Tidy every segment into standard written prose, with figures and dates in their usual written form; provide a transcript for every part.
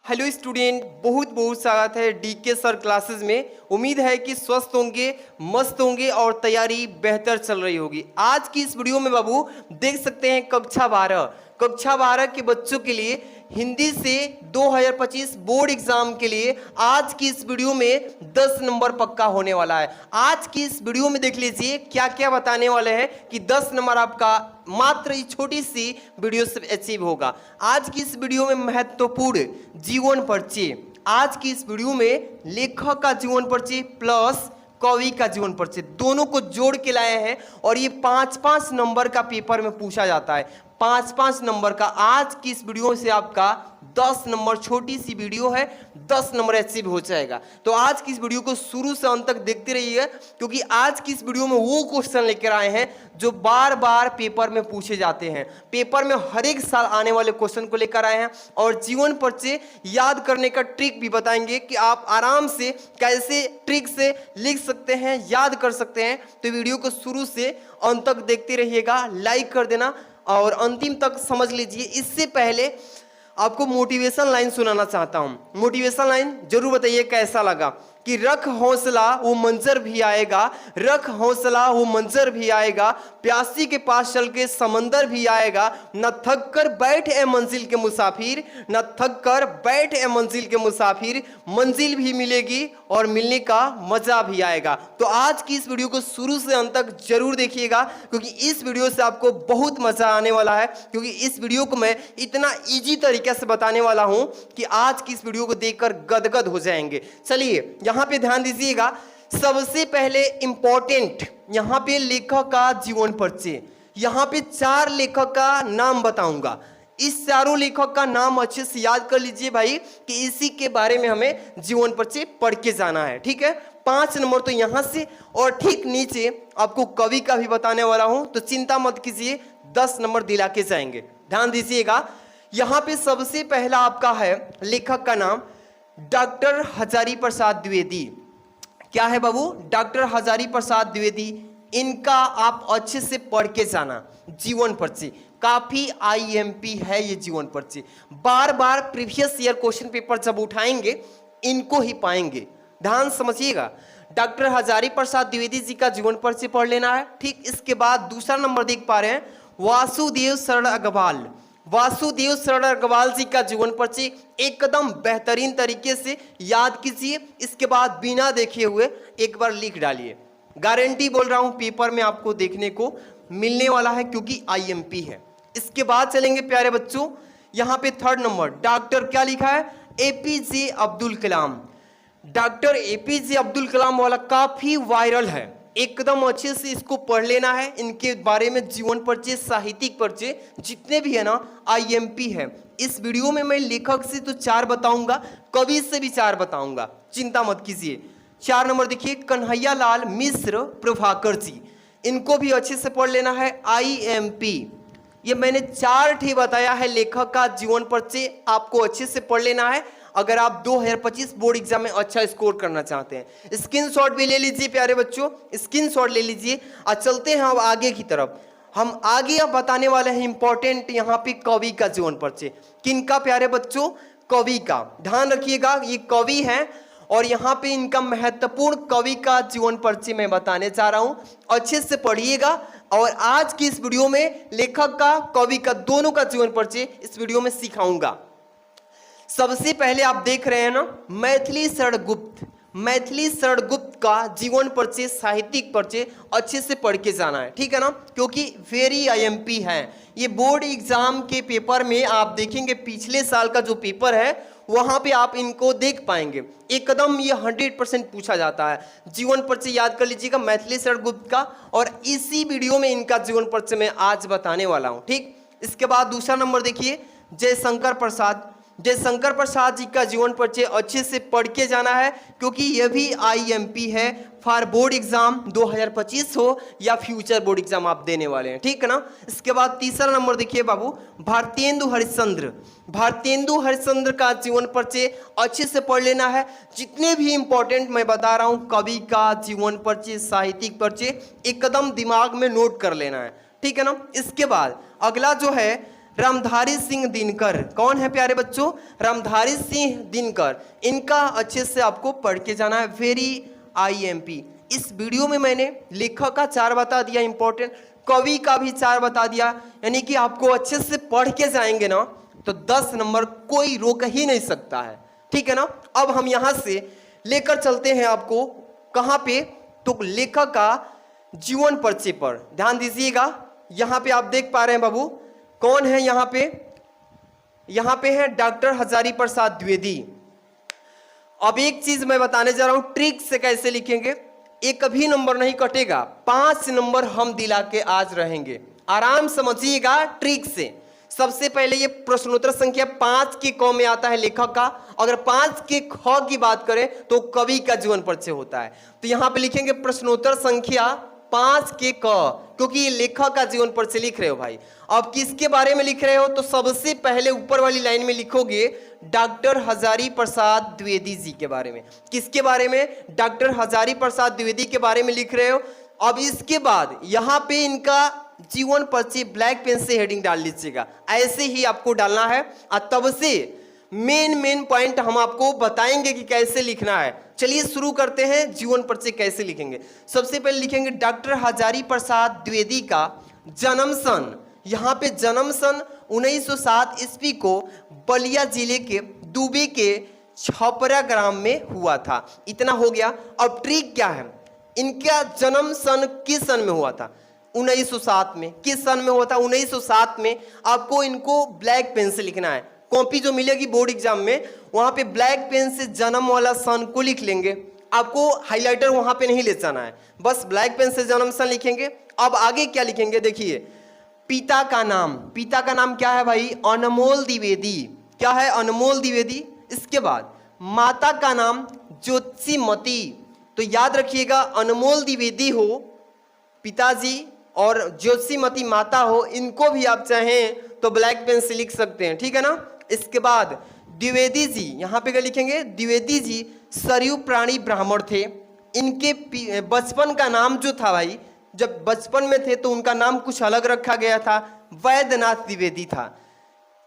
Hello student, बहुत बहुत स्वागत है डीके सर क्लासेस में। उम्मीद है कि स्वस्थ होंगे, मस्त होंगे और तैयारी बेहतर चल रही होगी। आज की इस वीडियो में बाबू देख सकते हैं कक्षा 12 के बच्चों के लिए हिंदी से 2025 बोर्ड एग्जाम के लिए आज की इस वीडियो में 10 नंबर पक्का होने वाला है। आज की इस वीडियो में देख लीजिए क्या क्या बताने वाले हैं कि 10 नंबर आपका मात्र इस छोटी सी वीडियो से अचीव होगा। आज की इस वीडियो में महत्वपूर्ण जीवन परिचय, आज की इस वीडियो में लेखक का जीवन परिचय प्लस कवि का जीवन परिचय दोनों को जोड़ के लाए हैं और ये 5-5 नंबर का पेपर में पूछा जाता है। 5-5 नंबर का आज की इस वीडियो से आपका 10 नंबर, छोटी सी वीडियो है, 10 नंबर अचीव हो जाएगा। तो आज की इस वीडियो को शुरू से अंत तक देखते रहिएगा क्योंकि आज की इस वीडियो में वो क्वेश्चन लेकर आए हैं जो बार बार पेपर में पूछे जाते हैं। पेपर में हर एक साल आने वाले क्वेश्चन को लेकर आए हैं और जीवन परिचय याद करने का ट्रिक भी बताएंगे कि आप आराम से कैसे ट्रिक से लिख सकते हैं, याद कर सकते हैं। तो वीडियो को शुरू से अंत तक देखते रहिएगा, लाइक कर देना और अंतिम तक समझ लीजिए। इससे पहले आपको मोटिवेशन लाइन सुनाना चाहता हूं। मोटिवेशन लाइन जरूर बताइए कैसा लगा। कि रख हौसला वो मंजर भी आएगा, रख हौसला वो मंजर भी आएगा, प्यासी के पास चल के समंदर भी आएगा, न थक कर बैठ ए मंजिल के मुसाफिर, न थक कर बैठ ए मंजिल के मुसाफिर, मंजिल भी मिलेगी और मिलने का मजा भी आएगा। तो आज की इस वीडियो को शुरू से अंत तक जरूर देखिएगा क्योंकि इस वीडियो से आपको बहुत मजा आने वाला है। क्योंकि इस वीडियो को मैं इतना इजी तरीके से बताने वाला हूं कि आज की इस वीडियो को देखकर गदगद हो जाएंगे। चलिए यहां पे ध्यान दीजिएगा। सबसे पहले इंपॉर्टेंट यहां पे लेखक का जीवन परिचय, यहां पे 4 लेखक का नाम बताऊंगा। इस चारों लेखक का नाम अच्छे से याद कर लीजिए भाई कि इसी के बारे में हमें जीवन परिचय पढ़ के जाना है। ठीक है, 5 नंबर तो यहां से और ठीक नीचे आपको कवि का भी बताने वाला हूं, तो चिंता मत कीजिए, 10 नंबर दिला के जाएंगे। ध्यान दीजिएगा, यहां पे सबसे पहला आपका है लेखक का नाम डॉक्टर हजारी प्रसाद द्विवेदी। क्या है बाबू? डॉक्टर हजारी प्रसाद द्विवेदी। इनका आप अच्छे से पढ़ के जाना जीवन परिचय, काफी आईएमपी है ये जीवन परिचय। बार बार प्रीवियस ईयर क्वेश्चन पेपर जब उठाएंगे इनको ही पाएंगे। ध्यान समझिएगा, डॉक्टर हजारी प्रसाद द्विवेदी जी का जीवन परिचय पढ़ लेना है। ठीक, इसके बाद दूसरा नंबर देख पा रहे हैं वासुदेव शरण अग्रवाल। वासुदेव शरण अग्रवाल जी का जीवन परिचय एकदम बेहतरीन तरीके से याद कीजिए। इसके बाद बिना देखे हुए एक बार लिख डालिए। गारंटी बोल रहा हूं पेपर में आपको देखने को मिलने वाला है क्योंकि आईएमपी है। इसके बाद चलेंगे प्यारे बच्चों, यहां पे 3rd नंबर डॉक्टर क्या लिखा है? APJ Abdul Kalam. Doctor APJ Abdul Kalam वाला काफी वायरल है, एकदम अच्छे से इसको पढ़ लेना है। इनके बारे में जीवन परिचय, साहित्यिक परिचय जितने भी है ना आईएमपी है। इस वीडियो में मैं लेखक से तो 4 बताऊंगा, कवि से भी 4 बताऊंगा, चिंता मत कीजिए। 4 नंबर देखिए कन्हैया लाल मिश्र प्रभाकर जी, इनको भी अच्छे से पढ़ लेना है आईएमपी। ये मैंने 4 ठे बताया है लेखक का जीवन परिचय, आपको अच्छे से पढ़ लेना है अगर आप 2025 बोर्ड एग्जाम में अच्छा स्कोर करना चाहते हैं। स्क्रीनशॉट भी ले लीजिए प्यारे बच्चों, स्क्रीनशॉट ले लीजिए। और चलते हैं अब आगे की तरफ। हम आगे अब बताने वाले हैं इंपॉर्टेंट यहाँ पे कवि का जीवन परिचय। किनका प्यारे बच्चों? कवि का। ध्यान रखिएगा ये कवि हैं और यहाँ पे इनका महत्वपूर्ण कवि का जीवन परिचय मैं बताने जा रहा हूँ। अच्छे से पढ़िएगा और आज की इस वीडियो में लेखक का, कवि का, दोनों का जीवन परिचय इस वीडियो में सिखाऊंगा। सबसे पहले आप देख रहे हैं ना मैथिली शरण गुप्त। मैथिली शरण गुप्त का जीवन परिचय, साहित्यिक परिचय अच्छे से पढ़ के जाना है। ठीक है ना, क्योंकि वेरी आईएमपी है ये। बोर्ड एग्जाम के पेपर में आप देखेंगे पिछले साल का जो पेपर है वहां पे आप इनको देख पाएंगे, एकदम ये 100% पूछा जाता है। जीवन परिचय याद कर लीजिएगा मैथिली शरण गुप्त का, और इसी वीडियो में इनका जीवन परिचय मैं आज बताने वाला हूं। ठीक, इसके बाद दूसरा नंबर देखिए जयशंकर प्रसाद। जयशंकर प्रसाद जी का जीवन परिचय अच्छे से पढ़ के जाना है क्योंकि यह भी आईएमपी है फॉर बोर्ड एग्जाम 2025 हो या फ्यूचर बोर्ड एग्जाम आप देने वाले हैं। ठीक है ना, इसके बाद तीसरा नंबर देखिए बाबू भारतेंदु हरिश्चंद्र। भारतेंदु हरिश्चंद्र का जीवन परिचय अच्छे से पढ़ लेना है। जितने भी इंपॉर्टेंट मैं बता रहा हूं कवि का जीवन परिचय, साहित्यिक परिचय एकदम दिमाग में नोट कर लेना है। ठीक है ना, इसके बाद अगला जो है रामधारी सिंह दिनकर। कौन है प्यारे बच्चों? रामधारी सिंह दिनकर। इनका अच्छे से आपको पढ़ के जाना है, वेरी IMP। इस वीडियो में मैंने लेखक का 4 बता दिया इंपॉर्टेंट, कवि का भी 4 बता दिया, यानी कि आपको अच्छे से पढ़ के जाएंगे ना तो 10 नंबर कोई रोक ही नहीं सकता है, ठीक है ना। अब हम यहां से लेकर चलते हैं आपको कहां पे, तो लेखक का जीवन परिचय पर ध्यान दीजिएगा। यहां पे आप देख पा रहे हैं बाबू, कौन है यहां पे है डॉक्टर हजारी प्रसाद द्विवेदी। अब एक चीज मैं बताने जा रहा हूं, ट्रिक से कैसे लिखेंगे, एक कभी नंबर नहीं कटेगा, 5 नंबर हम दिला के आज रहेंगे, आराम समझिएगा ट्रिक से। सबसे पहले ये प्रश्नोत्तर संख्या 5 के क में आता है लेखक का, अगर 5 के ख की बात करें तो कवि का जीवन परिचय होता है। तो यहां पे लिखेंगे प्रश्नोत्तर संख्या 5 के क, क्योंकि ये लेखक का जीवन परिचय लिख रहे हो भाई। अब किसके बारे में लिख रहे हो, तो सबसे पहले ऊपर वाली लाइन में लिखोगे डॉक्टर हजारी प्रसाद द्विवेदी जी के बारे में। किसके बारे में? डॉक्टर हजारी प्रसाद द्विवेदी के बारे में लिख रहे हो। अब इसके बाद यहाँ पे इनका जीवन परिचय ब्लैक पेन से हेडिंग डाल लीजिएगा, ऐसे ही आपको डालना है। और तब से मेन पॉइंट हम आपको बताएंगे कि कैसे लिखना है। चलिए शुरू करते हैं, जीवन परिचय कैसे लिखेंगे। सबसे पहले लिखेंगे डॉक्टर हजारी प्रसाद द्विवेदी का जन्म सन, यहाँ पे जन्म सन 1907 ईस्वी को बलिया जिले के दुबे के छपरा ग्राम में हुआ था। इतना हो गया। अब ट्रिक क्या है, इनका जन्म सन किस सन में हुआ था? 1907 में। किस सन में हुआ था? 1907 में। आपको इनको ब्लैक पेन से लिखना है, कॉपी जो मिलेगी बोर्ड एग्जाम में वहां पे ब्लैक पेन से जन्म वाला सन को लिख लेंगे, आपको हाइलाइटर वहां पे नहीं ले जाना है, बस ब्लैक पेन से जन्म सन लिखेंगे। अब आगे क्या लिखेंगे देखिए, पिता का नाम, पिता का नाम क्या है भाई? अनमोल द्विवेदी। क्या है? अनमोल द्विवेदी। इसके बाद माता का नाम ज्योतिषीमती। तो याद रखिएगा, अनमोल द्विवेदी हो पिताजी और ज्योतिषीमती माता हो, इनको भी आप चाहें तो ब्लैक पेन से लिख सकते हैं, ठीक है ना। इसके बाद द्विवेदी जी, यहाँ पे क्या लिखेंगे? द्विवेदी जी सरयू प्राणी ब्राह्मण थे। इनके बचपन का नाम जो था भाई, जब बचपन में थे तो उनका नाम कुछ अलग रखा गया था, वैद्यनाथ द्विवेदी था।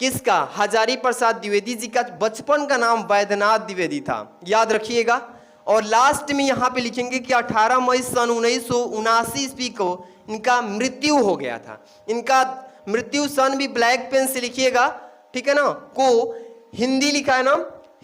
किसका? हजारी प्रसाद द्विवेदी जी का बचपन का नाम वैद्यनाथ द्विवेदी था, याद रखिएगा। और लास्ट में यहाँ पे लिखेंगे कि 18 मई सन 1979 ईस्वी को इनका मृत्यु हो गया था। इनका मृत्यु सन भी ब्लैक पेन से लिखिएगा, ठीक है ना। को हिंदी लिखा है ना,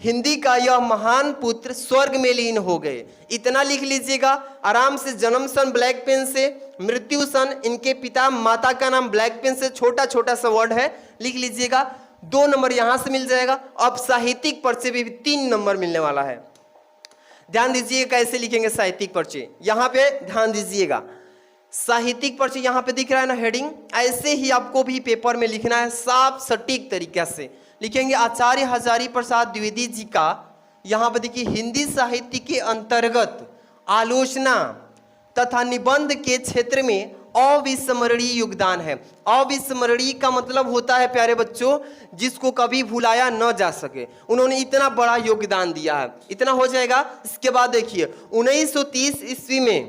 हिंदी का यह महान पुत्र स्वर्ग में लीन हो गए, इतना लिख लीजिएगा आराम से। जन्म सन ब्लैक पेन से, मृत्यु सन, इनके पिता माता का नाम ब्लैक पेन से, छोटा छोटा सा वर्ड है, लिख लीजिएगा। 2 नंबर यहां से मिल जाएगा। अब साहित्यिक परिचय भी 3 नंबर मिलने वाला है। ध्यान दीजिएगा कैसे लिखेंगे साहित्यिक परिचय, यहाँ पे ध्यान दीजिएगा। साहित्यिक परिचय यहाँ पे दिख रहा है ना हेडिंग, ऐसे ही आपको भी पेपर में लिखना है, साफ सटीक तरीके से लिखेंगे। आचार्य हजारी प्रसाद द्विवेदी जी का यहाँ पे देखिए हिंदी साहित्य के अंतर्गत आलोचना तथा निबंध के क्षेत्र में अविस्मरणीय योगदान है। अविस्मरणीय का मतलब होता है प्यारे बच्चों, जिसको कभी भुलाया न जा सके। उन्होंने इतना बड़ा योगदान दिया है, इतना हो जाएगा। इसके बाद देखिए 1930 ईस्वी में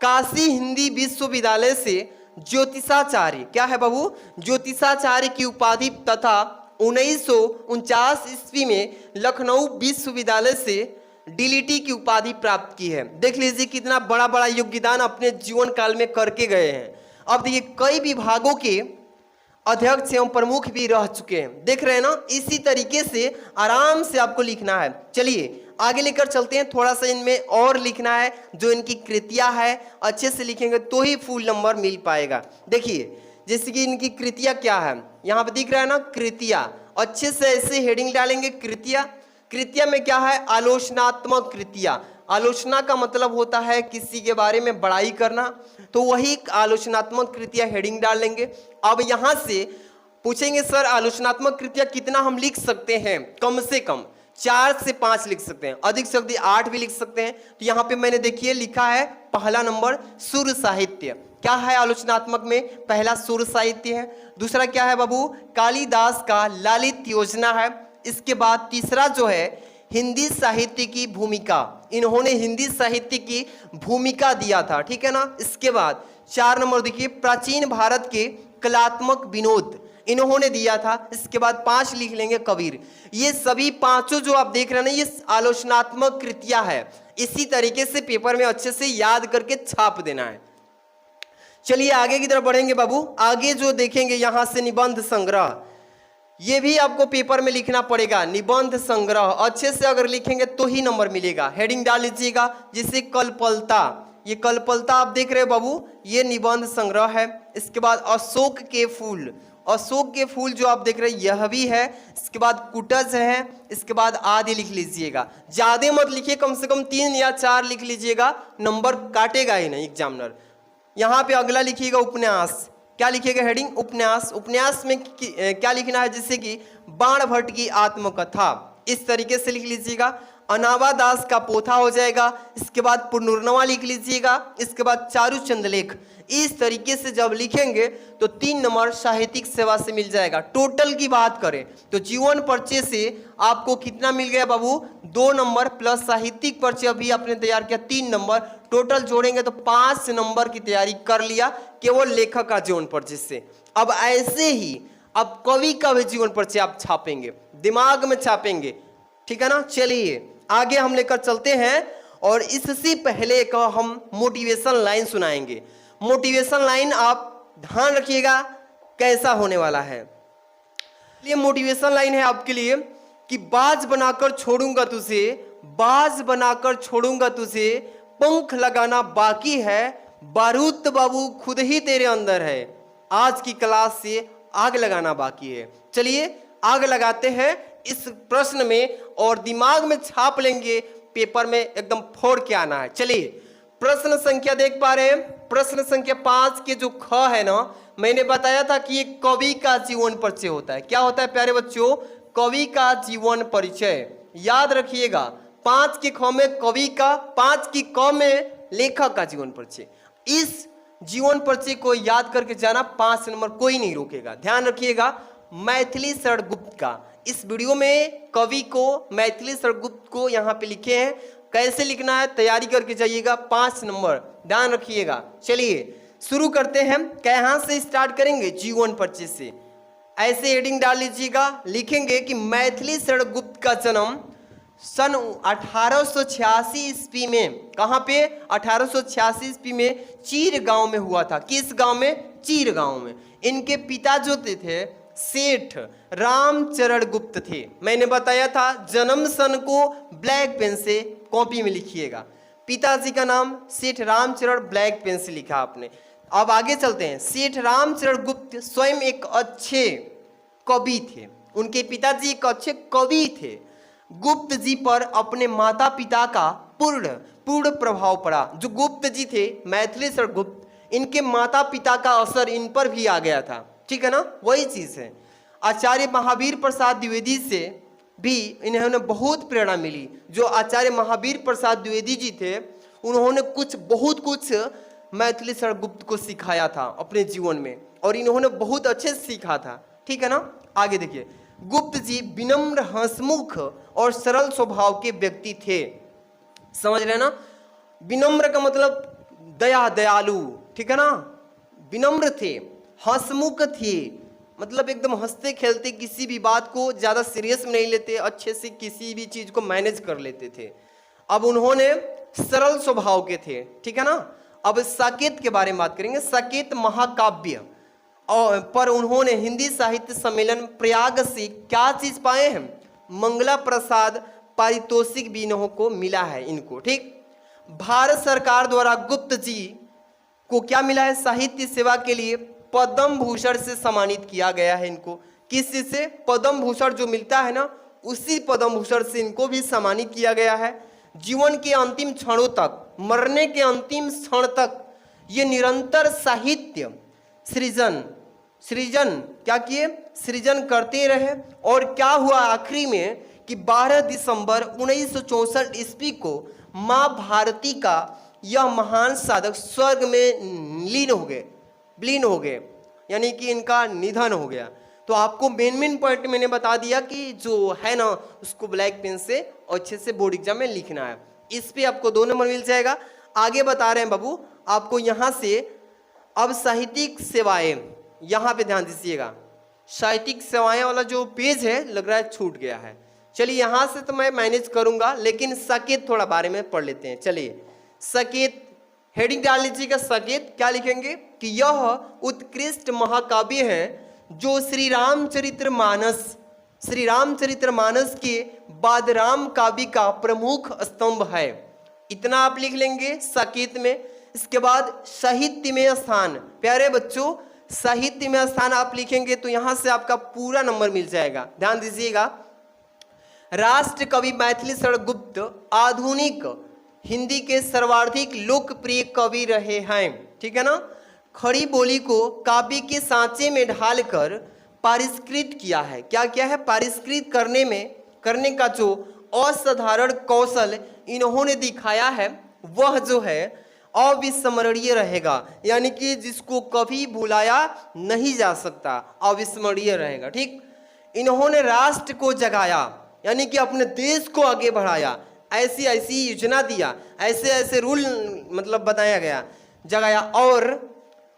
काशी हिंदी विश्वविद्यालय से ज्योतिषाचार्य, क्या है बाबू? ज्योतिषाचार्य की उपाधि तथा 1949 ईस्वी में लखनऊ विश्वविद्यालय से डीलिटी की उपाधि प्राप्त की है। देख लीजिए कितना बड़ा बड़ा योगदान अपने जीवन काल में करके गए हैं। अब देखिए कई विभागों के अध्यक्ष एवं प्रमुख भी रह चुके हैं, देख रहे हैं ना। इसी तरीके से आराम से आपको लिखना है। चलिए आगे लेकर चलते हैं, थोड़ा सा इनमें और लिखना है, जो इनकी कृतियां है अच्छे से लिखेंगे तो ही फुल नंबर मिल पाएगा। देखिए जैसे कि इनकी कृतियां क्या है, यहाँ पे दिख रहा है ना कृतियां, अच्छे से ऐसे हेडिंग डालेंगे कृतियां। कृतियां में क्या है? आलोचनात्मक कृतियां। आलोचना का मतलब होता है किसी के बारे में बड़ाई करना, तो वही आलोचनात्मक कृतियां हेडिंग डाल लेंगे। अब यहाँ से पूछेंगे सर आलोचनात्मक कृतियां कितना हम लिख सकते हैं? कम से कम 4 से 5 लिख सकते हैं, अधिक से अधिक 8 भी लिख सकते हैं। तो यहाँ पे मैंने देखिए लिखा है पहला नंबर सुर साहित्य। क्या है आलोचनात्मक में? पहला सुर साहित्य है। दूसरा क्या है बाबू? कालिदास का लालित योजना है। इसके बाद तीसरा जो है हिंदी साहित्य की भूमिका, इन्होंने हिंदी साहित्य की भूमिका दिया था, ठीक है ना। इसके बाद 4 नंबर देखिए प्राचीन भारत के कलात्मक विनोद, इन्होंने दिया था। इसके बाद 5 लिख लेंगे कबीर। ये सभी पांचों जो आप देख रहे हैं ना, ये आलोचनात्मक कृतियां है। इसी तरीके से पेपर में अच्छे से याद करके छाप देना है। चलिए आगे की तरफ बढ़ेंगे बाबू। आगे जो देखेंगे यहां से निबंध संग्रह, ये भी आपको पेपर में लिखना पड़ेगा। निबंध संग्रह अच्छे से अगर लिखेंगे तो ही नंबर मिलेगा। हेडिंग डाल लीजिएगा जिसे कल्पलता, ये कल्पलता आप देख रहे हो बाबू, ये निबंध संग्रह है। इसके बाद अशोक के फूल, अशोक के फूल जो आप देख रहे हैं यह भी है। इसके बाद कुटज है। इसके बाद आदि लिख लीजिएगा। ज्यादा मत लिखिए, कम से कम 3 या 4 लिख लीजिएगा, नंबर काटेगा ही नहीं एग्जामिनर। यहाँ पे अगला लिखिएगा उपन्यास। क्या लिखिएगा हेडिंग उपन्यास। उपन्यास में क्या लिखना है, जैसे कि बाण भट्ट की आत्मकथा, इस तरीके से लिख लीजिएगा। अनावा दास का पोथा हो जाएगा। इसके बाद पुनर्नवा लिख लीजिएगा। इसके बाद चारुचंद लेख। इस तरीके से जब लिखेंगे तो 3 नंबर साहित्यिक सेवा से मिल जाएगा। टोटल की बात करें तो जीवन परिचय से आपको कितना मिल गया बाबू, 2 नंबर प्लस साहित्यिक परिचय भी आपने तैयार किया 3 नंबर, टोटल जोड़ेंगे तो 5 नंबर की तैयारी कर लिया केवल लेखक का जीवन परिचय से। अब ऐसे ही अब कवि का भी जीवन परिचय आप छापेंगे, दिमाग में छापेंगे, ठीक है ना। चलिए आगे हम लेकर चलते हैं और इससे पहले का हम मोटिवेशन लाइन सुनाएंगे। मोटिवेशन लाइन आप ध्यान रखिएगा कैसा होने वाला है। ये मोटिवेशन लाइन है आपके लिए कि बाज बनाकर छोड़ूंगा तुझे, बाज बनाकर छोड़ूंगा तुझे, पंख लगाना बाकी है, बारूद बाबू खुद ही तेरे अंदर है, आज की क्लास से आग लगाना बाकी है। चलिए आग लगाते हैं इस प्रश्न में और दिमाग में छाप लेंगे, पेपर में एकदम फोड़ के आना है। चलिए प्रश्न संख्या देख पा रहे हैं, प्रश्न संख्या 5 के जो ख है ना, मैंने बताया था कि एक कवि का जीवन परिचय होता है। क्या होता है प्यारे बच्चों, कवि का जीवन परिचय। याद रखिएगा 5 के ख में कवि का, 5 की क में लेखक का जीवन परिचय। इस जीवन परिचय को याद करके जाना, 5 नंबर कोई नहीं रोकेगा। ध्यान रखिएगा मैथिली शरण गुप्त का, इस वीडियो में कवि को मैथिली शरण गुप्त को यहाँ पे लिखे हैं, कैसे लिखना है तैयारी करके जाइएगा, 5 नंबर ध्यान रखिएगा। चलिए शुरू करते हैं। कहाँ से स्टार्ट करेंगे, जीवन परिचय से। ऐसे हेडिंग डाल लीजिएगा, लिखेंगे कि मैथिली शरण गुप्त का जन्म सन 1886 ईस्वी में, कहाँ पे 1886 ईस्वी में चीर गांव में हुआ था। किस गांव में, चीर गांव में। इनके पिता जो थे सेठ रामचरण गुप्त थे। मैंने बताया था जन्म सन को ब्लैक पेन से कॉपी में लिखिएगा। पिताजी का नाम सेठ रामचरण, ब्लैक पेन से लिखा आपने। अब आगे चलते हैं। सेठ रामचरण गुप्त स्वयं एक अच्छे कवि थे, उनके पिताजी एक अच्छे कवि थे। गुप्त जी पर अपने माता पिता का पूर्ण प्रभाव पड़ा। जो गुप्त जी थे मैथिली शरण गुप्त, इनके माता पिता का असर इन पर भी आ गया था, ठीक है ना, वही चीज है। आचार्य महावीर प्रसाद द्विवेदी से भी इन्होंने बहुत प्रेरणा मिली। जो आचार्य महावीर प्रसाद द्विवेदी जी थे, उन्होंने बहुत कुछ मैथिली शरण गुप्त को सिखाया था अपने जीवन में, और इन्होंने बहुत अच्छे से सीखा था, ठीक है ना। आगे देखिए, गुप्त जी विनम्र, हंसमुख और सरल स्वभाव के व्यक्ति थे। समझ रहे ना, विनम्र का मतलब दयालु, ठीक है ना। विनम्र थे, हंसमुख थे, मतलब एकदम हंसते खेलते, किसी भी बात को ज्यादा सीरियस में नहीं लेते, अच्छे से किसी भी चीज को मैनेज कर लेते थे। अब उन्होंने सरल स्वभाव के थे, ठीक है ना। अब साकेत के बारे में बात करेंगे। साकेत महाकाव्य और पर उन्होंने हिंदी साहित्य सम्मेलन प्रयाग से क्या चीज पाए हैं, मंगला प्रसाद पारितोषिक भी इन्हों को मिला है इनको, ठीक। भारत सरकार द्वारा गुप्त जी को क्या मिला है, साहित्य सेवा के लिए पद्म भूषण से सम्मानित किया गया है इनको। किस चीज से, पद्म भूषण जो मिलता है ना, उसी पद्म भूषण से इनको भी सम्मानित किया गया है। जीवन के अंतिम क्षणों तक, मरने के अंतिम क्षण तक ये निरंतर साहित्य सृजन क्या किए, सृजन करते रहे। और क्या हुआ आखिरी में कि 12 दिसंबर 1964 ईस्वी को माँ भारती का यह महान साधक स्वर्ग में विलीन हो गए, यानी कि इनका निधन हो गया। तो आपको मेन पॉइंट मैंने बता दिया कि जो है ना, उसको ब्लैक पेन से अच्छे से बोर्ड एग्जाम में लिखना है। इस पे आपको 2 नंबर मिल जाएगा। आगे बता रहे हैं बाबू आपको यहाँ से, अब साहित्यिक सेवाएं, यहाँ पे ध्यान दीजिएगा। साहित्यिक सेवाएं वाला जो पेज है लग रहा है छूट गया है। चलिए यहाँ से तो मैं मैनेज करूंगा, लेकिन सकेत थोड़ा बारे में पढ़ लेते हैं। चलिए सकेत, हेडिंग डाल लीजिएगा सकेत। क्या लिखेंगे कि यह उत्कृष्ट महाकाव्य है जो श्री रामचरितमानस के बाद राम काव्य का प्रमुख स्तंभ है। इतना आप लिख लेंगे सकेत में। इसके बाद साहित्य में स्थान, प्यारे बच्चों साहित्य में स्थान आप लिखेंगे तो यहां से आपका पूरा नंबर मिल जाएगा। ध्यान दीजिएगा, राष्ट्र कवि मैथिली शरण गुप्त आधुनिक हिंदी के सर्वाधिक लोकप्रिय कवि रहे हैं। ठीक है ना। खड़ी बोली को काव्य के सांचे में ढालकर परिष्कृत किया है। क्या किया है? परिष्कृत करने का जो असाधारण कौशल इन्होंने दिखाया है वह जो है अविस्मरणीय रहेगा, यानी कि जिसको कभी भुलाया नहीं जा सकता, अविस्मरणीय रहेगा। ठीक, इन्होंने राष्ट्र को जगाया, यानी कि अपने देश को आगे बढ़ाया, ऐसी ऐसी योजना दिया, ऐसे ऐसे रूल मतलब बताया गया, जगाया, और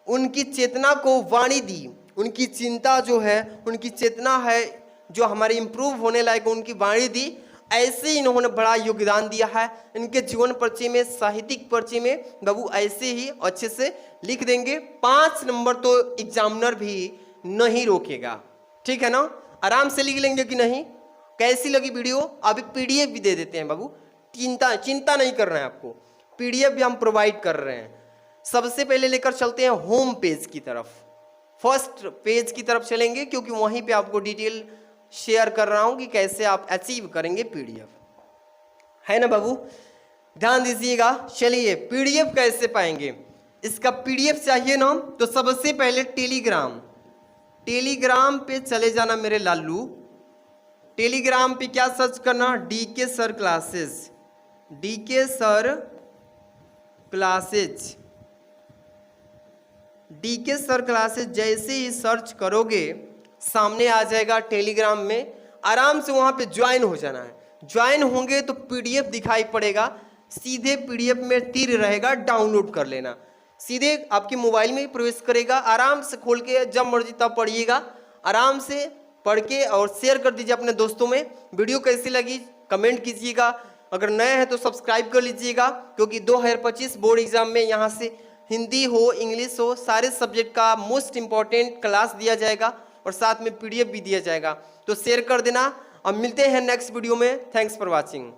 उनकी चेतना को वाणी दी। उनकी चिंता जो है, उनकी चेतना है जो हमारे इम्प्रूव होने लायक, उनकी वाणी दी। ऐसे इन्होंने बड़ा योगदान दिया है। इनके जीवन परिचय में, साहित्यिक परिचय में बाबू ऐसे ही अच्छे से लिख देंगे। 5 नंबर तो एग्जामिनर भी नहीं रोकेगा। ठीक है ना, आराम से लिख लेंगे कि नहीं। कैसी लगी वीडियो? अभी पीडीएफ भी दे देते हैं बाबू, चिंता नहीं करना है आपको, पीडीएफ भी हम प्रोवाइड कर रहे हैं। सबसे पहले लेकर चलते हैं होम पेज की तरफ, फर्स्ट पेज की तरफ चलेंगे, क्योंकि वहीं पे आपको डिटेल शेयर कर रहा हूं कि कैसे आप अचीव करेंगे पीडीएफ, है ना बाबू। ध्यान दीजिएगा। चलिए पीडीएफ कैसे पाएंगे? इसका पीडीएफ चाहिए ना, तो सबसे पहले टेलीग्राम पे चले जाना मेरे लालू। टेलीग्राम पे क्या सर्च करना? DK sir classes, DK sir classes जैसे ही सर्च करोगे सामने आ जाएगा टेलीग्राम में। आराम से वहां पे ज्वाइन हो जाना है। ज्वाइन होंगे तो पीडीएफ दिखाई पड़ेगा, सीधे पीडीएफ में तीर रहेगा, डाउनलोड कर लेना, सीधे आपके मोबाइल में ही प्रवेश करेगा। आराम से खोल के जब मर्जी तब पढ़िएगा, आराम से पढ़ के और शेयर कर दीजिए अपने दोस्तों में। वीडियो कैसी लगी कमेंट कीजिएगा, अगर नए हैं तो सब्सक्राइब कर लीजिएगा, क्योंकि 2025 बोर्ड एग्जाम में यहाँ से हिंदी हो, इंग्लिश हो, सारे सब्जेक्ट का मोस्ट इंपॉर्टेंट क्लास दिया जाएगा और साथ में पीडीएफ भी दिया जाएगा। तो शेयर कर देना। अब मिलते हैं नेक्स्ट वीडियो में। Thanks for watching.